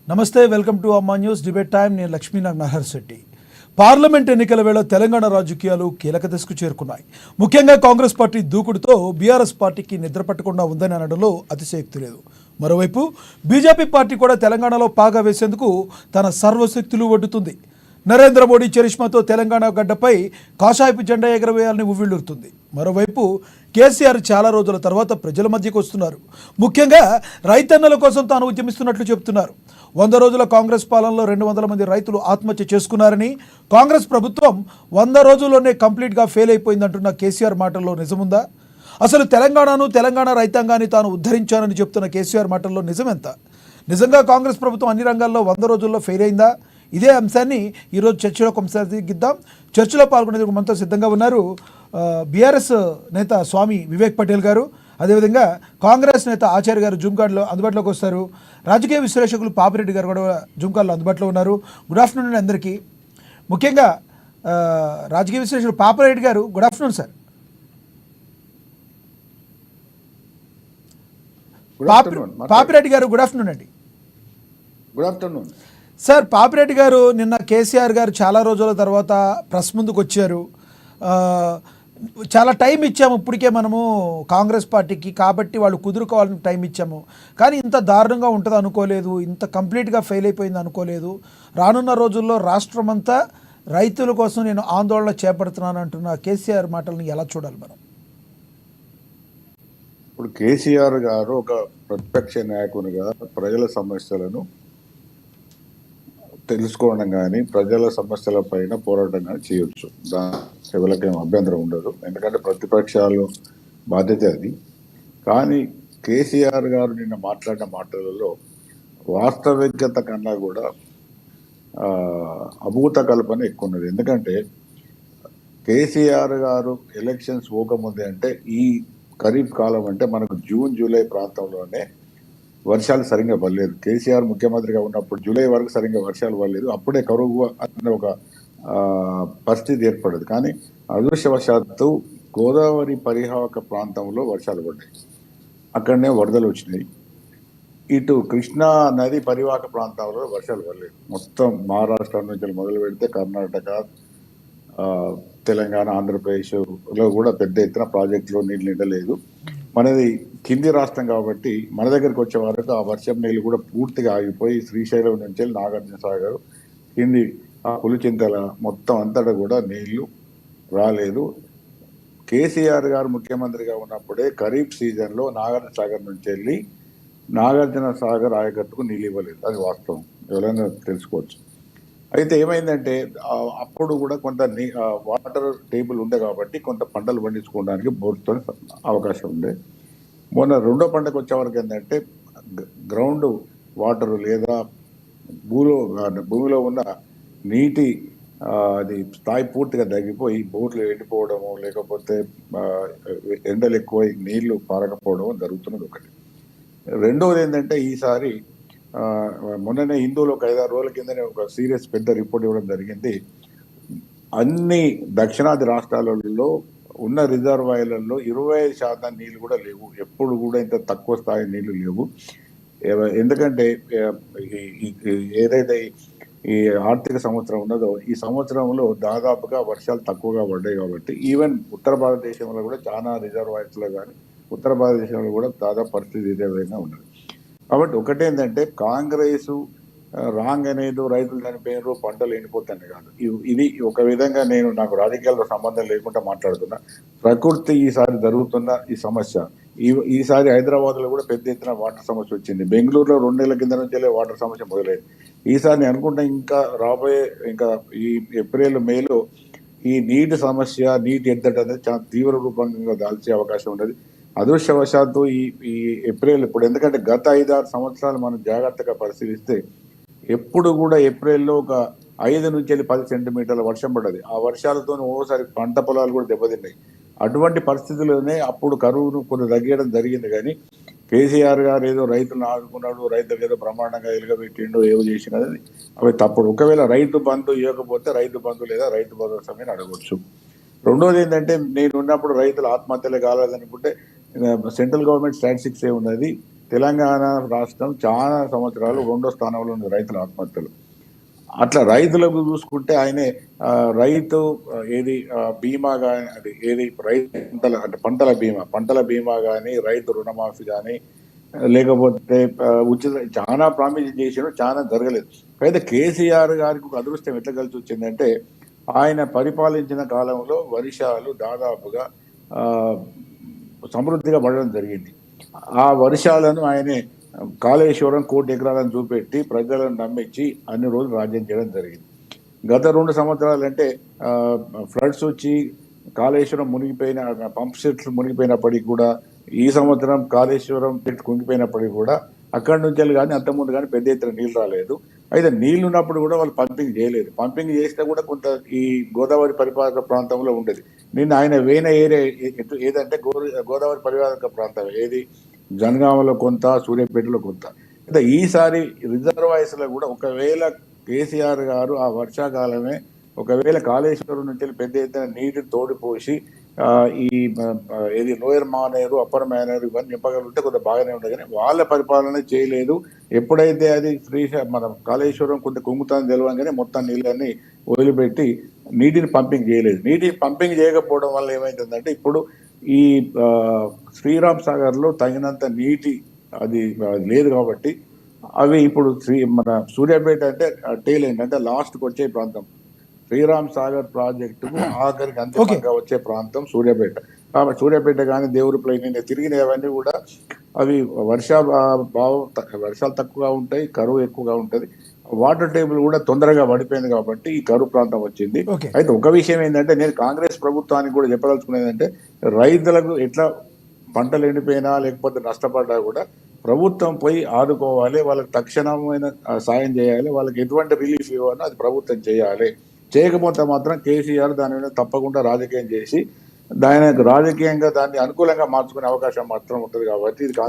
నమస్తే, welcome to అమ్మా news debate time. నేను లక్ష్మీనాగ్ నహర్ శెట్టి. పార్లమెంట్ ఎన్నికల వేళ తెలంగాణ రాజకీయాలు కీలక దశకు చేరుకున్నాయి. ముఖ్యంగా కాంగ్రెస్ పార్టీ దూకుడుతో బీఆర్ఎస్ పార్టీకి నిద్ర పట్టకుండా ఉందని అనడంలో అతిశయోక్తి లేదు. మరోవైపు బీజేపీ పార్టీ కూడా తెలంగాణలో పాగా వేసేందుకు తన సర్వశక్తులు ఒడ్డుతుంది. నరేంద్ర మోడీ చరిష్మాతో తెలంగాణ గడ్డపై కాషాయపు జెండా ఎగరవేయాలని ఉవ్విళ్లూరుతుంది. మరోవైపు కేసీఆర్ చాలా రోజుల తర్వాత ప్రజల మధ్యకు వస్తున్నారు. ముఖ్యంగా రైతన్నల కోసం తాను ఉద్యమిస్తున్నట్లు చెబుతున్నారు. 100 రోజుల కాంగ్రెస్ పాలనలో 200 మంది రైతులు ఆత్మహత్య చేసుకున్నారని, కాంగ్రెస్ ప్రభుత్వం 100 రోజుల్లోనే కంప్లీట్గా ఫెయిల్ అయిపోయిందంటున్న కేసీఆర్ మాటల్లో నిజముందా? అసలు తెలంగాణ రైతాంగాన్ని తాను ఉద్ధరించానని చెప్తున్న కేసీఆర్ మాటల్లో నిజమెంత? నిజంగా కాంగ్రెస్ ప్రభుత్వం అన్ని రంగాల్లో 100 రోజుల్లో ఫెయిల్ అయిందా? ఇదే అంశాన్ని ఈరోజు చర్చలో కొనసాగిద్దాం. చర్చలో పాల్గొనేందుకు మనతో సిద్ధంగా ఉన్నారు బీఆర్ఎస్ నేత స్వామి వివేక్ పటేల్ గారు, అదేవిధంగా కాంగ్రెస్ నేత ఆచార్య గారు జూమ్ కార్డులో అందుబాటులోకి వస్తారు. రాజకీయ విశ్లేషకులు పాపిరెడ్డి గారు కూడా జూమ్ కార్డులో అందుబాటులో ఉన్నారు. గుడ్ ఆఫ్టర్నూన్ అందరికీ. ముఖ్యంగా రాజకీయ విశ్లేషకులు పాపిరెడ్డి గారు, గుడ్ ఆఫ్టర్నూన్ సార్. పాపిరెడ్డి గారు గుడ్ ఆఫ్టర్నూన్ అండి. Good afternoon sir. పాపిరెడ్డి గారు, నిన్న కేసీఆర్ గారు చాలా రోజుల తర్వాత ప్రెస్ ముందుకు వచ్చారు. చాలా టైం ఇచ్చాము ఇప్పటికే మనము కాంగ్రెస్ పార్టీకి, కాబట్టి వాళ్ళు కుదురుకోవాలని టైం ఇచ్చాము, కానీ ఇంత దారుణంగా ఉంటుంది అనుకోలేదు, ఇంత కంప్లీట్గా ఫెయిల్ అయిపోయింది అనుకోలేదు. రానున్న రోజుల్లో రాష్ట్రం అంతా రైతుల కోసం నేను ఆందోళన చేపడుతున్నాను అంటున్న కేసీఆర్ మాటలను ఎలా చూడాలి మనం? ఇప్పుడు కేసీఆర్ గారు ఒక ప్రతిపక్ష నాయకునిగా ప్రజల సమస్యలను తెలుసుకోవడం కానీ ప్రజల సమస్యల పైన పోరాటం కానీ చేయొచ్చు. ఎవరికేం అభ్యంతరం ఉండదు, ఎందుకంటే ప్రతిపక్షాలు బాధ్యత అది. కానీ కేసీఆర్ గారు నిన్న మాట్లాడిన మాటలలో వాస్తవికత కన్నా కూడా అభూత కల్పన ఎక్కువ ఉన్నది. ఎందుకంటే కేసీఆర్ గారు ఎలక్షన్స్ పోకముందే, అంటే ఈ ఖరీఫ్ కాలం అంటే మనకు జూన్ జూలై ప్రాంతంలోనే వర్షాలు సరిగ్గా పడలేదు. కేసీఆర్ ముఖ్యమంత్రిగా ఉన్నప్పుడు జూలై వరకు సరిగ్గా వర్షాలు పడలేదు. అప్పుడే కరువు అనే ఒక పరిస్థితి ఏర్పడదు. కానీ అదృష్టవశాత్తు గోదావరి పరివాహక ప్రాంతంలో వర్షాలు పడ్డాయి, అక్కడనే వరదలు వచ్చినాయి. ఇటు కృష్ణా నది పరివాహక ప్రాంతాల్లో వర్షాలు పడలేదు. మొత్తం మహారాష్ట్ర నుంచి మొదలు పెడితే కర్ణాటక, తెలంగాణ, ఆంధ్రప్రదేశ్లో కూడా పెద్ద ఎత్తున ప్రాజెక్టులో నీళ్ళు నిండలేదు. మనది కింది రాష్ట్రం కాబట్టి మన దగ్గరికి వచ్చే వరకు ఆ వర్షం నీళ్ళు కూడా పూర్తిగా ఆగిపోయి శ్రీశైలం నుంచి నాగార్జున సాగర్ కింది ఆ పులిచింతల మొత్తం అంతటా కూడా నీళ్లు రాలేదు. కేసీఆర్ గారు ముఖ్యమంత్రిగా ఉన్నప్పుడే ఖరీఫ్ సీజన్లో నాగార్జున సాగర్ నుంచి వెళ్ళి నాగార్జున సాగర్ ఆయకట్టుకు నీళ్ళు ఇవ్వలేదు. అది వాస్తవం, ఎవరైనా తెలుసుకోవచ్చు. అయితే ఏమైందంటే అప్పుడు కూడా కొంత వాటర్ టేబుల్ ఉండే కాబట్టి కొంత పంటలు పండించుకోవడానికి బోర్తో అవకాశం ఉండే. మొన్న రెండో పంటకు వచ్చేవరకు ఏంటంటే గ్రౌండ్ వాటర్ లేదా భూమిలో ఉన్న నీటి అది స్థాయి పూర్తిగా తగ్గిపోయి బోర్లు ఎండిపోవడము, లేకపోతే ఎండలు ఎక్కువ నీళ్లు పారకపోవడం జరుగుతున్నది ఒకటి. రెండవది ఏంటంటే ఈసారి మొన్ననే హిందూలో ఒక 5-6 రోజుల కిందనే ఒక సీరియస్ పెద్ద రిపోర్ట్ ఇవ్వడం జరిగింది. అన్ని దక్షిణాది రాష్ట్రాలలో ఉన్న రిజర్వాయర్లలో 25% నీళ్లు కూడా లేవు. ఎప్పుడు కూడా ఇంత తక్కువ స్థాయి నీళ్లు లేవు. ఎందుకంటే ఏదైతే ఈ ఆర్థిక సంవత్సరం ఉన్నదో ఈ సంవత్సరంలో దాదాపుగా వర్షాలు తక్కువగా పడ్డాయి కాబట్టి ఈవెన్ ఉత్తర భారతదేశంలో కూడా చాలా రిజర్వాయర్స్లో కానీ ఉత్తర భారతదేశంలో కూడా దాదాపు పరిస్థితి ఇదే విధంగా ఉన్నది. కాబట్టి ఒకటేంటంటే కాంగ్రెస్ రాంగ్ అనేది రైతులు చనిపోయినారు, పంటలు ఎండిపోతాయి కాదు. ఇది ఒక విధంగా నాకు రాజకీయాలతో సంబంధం లేకుండా మాట్లాడుతున్నా. ప్రకృతి ఈసారి జరుగుతున్న ఈ సమస్య, ఈసారి హైదరాబాద్ లో కూడా పెద్ద ఎత్తున వాటర్ సమస్య వచ్చింది. బెంగళూరులో 2 నెలల కింద నుంచి వాటర్ సమస్య మొదలైంది. ఈసారి నేను అనుకుంటా ఇంకా రాబోయే ఈ ఏప్రిల్ మేలో ఈ నీటి సమస్య, నీటి ఎద్దడి అనేది చాలా తీవ్ర రూపంగా దాల్చే అవకాశం ఉన్నది. అదృష్టవశాత్తు ఈ ఏప్రిల్ ఇప్పుడు, ఎందుకంటే గత 5-6 సంవత్సరాలు మనం జాగ్రత్తగా పరిశీలిస్తే ఎప్పుడు కూడా ఏప్రిల్లో ఒక 5 నుంచి 10 సెంటీమీటర్ల వర్షం పడ్డది. ఆ వర్షాలతో ఓసారి పంట పొలాలు కూడా దెబ్బతిన్నాయి. అటువంటి పరిస్థితుల్లోనే అప్పుడు కరువును కొన్ని తగ్గడం జరిగింది. కానీ కేసీఆర్ గారు ఏదో రైతులను ఆదుకున్నాడు, రైతులకు ఏదో బ్రహ్మాండంగా ఎలుగబెట్టిండో ఏవో చేసినది అవి తప్పుడు. ఒకవేళ రైతు బంధు ఇవ్వకపోతే రైతు బంధు లేదా రైతు భరోసా మీద అడగవచ్చు. రెండోది ఏంటంటే నేను ఉన్నప్పుడు రైతులు ఆత్మహత్యలే కాలేదనుకుంటే సెంట్రల్ గవర్నమెంట్ స్టాటిస్టిక్స్ ఉన్నది తెలంగాణ రాష్ట్రం చాలా సంవత్సరాలు 2వ స్థానంలో ఉంది రైతుల ఆత్మహత్యలు. అట్లా రైతులకు చూసుకుంటే ఆయనే రైతు బీమా కానీ, అది ఏది రైతు పంటల బీమా, కానీ, రైతు రుణమాఫీ కానీ, లేకపోతే ఉచిత చాలా ప్రామిస్ చేసాడు, చాలా జరగలేదు. అయితే కేసీఆర్ గారికి ఒక అదృష్టం ఎట్లా కలిసి వచ్చిందంటే, ఆయన పరిపాలించిన కాలంలో వర్షాలు దాదాపుగా ఆ, సమృద్ధిగా పడడం జరిగింది. ఆ వర్షాలను ఆయనే కాళేశ్వరం 1 కోటి ఎకరాలను చూపెట్టి ప్రజలను నమ్మించి అన్ని రోజులు రాజ్యం చేయడం జరిగింది. గత 2 సంవత్సరాలు అంటే ఫ్లడ్స్ వచ్చి కాళేశ్వరం మునిగిపోయిన, పంప్ సెట్లు మునిగిపోయినప్పటికీ కూడా, ఈ సంవత్సరం కాళేశ్వరం పెట్టి కుంగిపోయినప్పటికీ కూడా అక్కడి నుంచి వెళ్ళి కానీ అంతకుముందు కానీ పెద్ద ఎత్తున నీళ్ళు రాలేదు. అయితే నీళ్లు ఉన్నప్పుడు కూడా వాళ్ళు పంపింగ్ చేయలేదు. పంపింగ్ చేస్తే కూడా కొంత ఈ గోదావరి పరివాహక ప్రాంతంలో ఉండేది. నిన్న ఆయన వేయిన ఏరియా ఏదంటే గోదావరి పరివాహక ప్రాంతం ఏది, జనగామలో కొంత, సూర్యాపేటలో కొంత. అయితే ఈసారి రిజర్వాయర్స్లో కూడా ఒకవేళ కేసీఆర్ గారు ఆ వర్షాకాలమే ఒకవేళ కాళేశ్వరం నుంచి పెద్ద ఎత్తున నీటిని తోడిపోసి లోయర్ మానేరు, అప్పర్ మానేరు ఇవన్నీ నింపగలిగితే కొంత బాగానే ఉండదు. కానీ వాళ్ళ పరిపాలన చేయలేదు. ఎప్పుడైతే అది మన కాళేశ్వరం కొంత కుంగుతాన్ని తెలవగానే మొత్తం నీళ్ళని వదిలిపెట్టి నీటిని పంపింగ్ చేయలేదు. నీటిని పంపింగ్ చేయకపోవడం వల్ల ఏమైతుందంటే, ఇప్పుడు ఈ శ్రీరామ్ సాగర్లో తగినంత నీటి అది లేదు కాబట్టి అవి ఇప్పుడు మన సూర్యాపేట అంటే టేల్ ఎండ్ అంటే లాస్ట్కి వచ్చే ప్రాంతం, శ్రీరామ్ సాగర్ ప్రాజెక్టుకు ఆఖరికి అంతిమంగా వచ్చే ప్రాంతం సూర్యాపేట. కాబట్టి సూర్యాపేట కానీ దేవుడిపల్లి నేను తిరిగినవన్నీ కూడా అవి వర్షాలు తక్కువగా ఉంటాయి, కరువు ఎక్కువగా ఉంటుంది. వాటర్ టేబుల్ కూడా తొందరగా పడిపోయింది కాబట్టి ఈ కరువు ప్రాంతం వచ్చింది. అయితే ఒక విషయం ఏంటంటే, నేను కాంగ్రెస్ ప్రభుత్వానికి కూడా చెప్పదలుచుకునేది అంటే, రైతులకు ఎట్లా పంటలు ఎండిపోయినా లేకపోతే నష్టపడ్డా కూడా ప్రభుత్వం పోయి ఆదుకోవాలి, వాళ్ళకి తక్షణమైన సాయం చేయాలి, వాళ్ళకి ఎటువంటి రిలీఫ్ ఇవ్వాలో అది ప్రభుత్వం చేయాలి. చేయకపోతే మాత్రం కేసీఆర్ దాని మీద తప్పకుండా రాజకీయం చేసి రాజకీయంగా దాన్ని అనుకూలంగా మార్చుకునే అవకాశం మాత్రం ఉంటుంది. కాబట్టి ఇది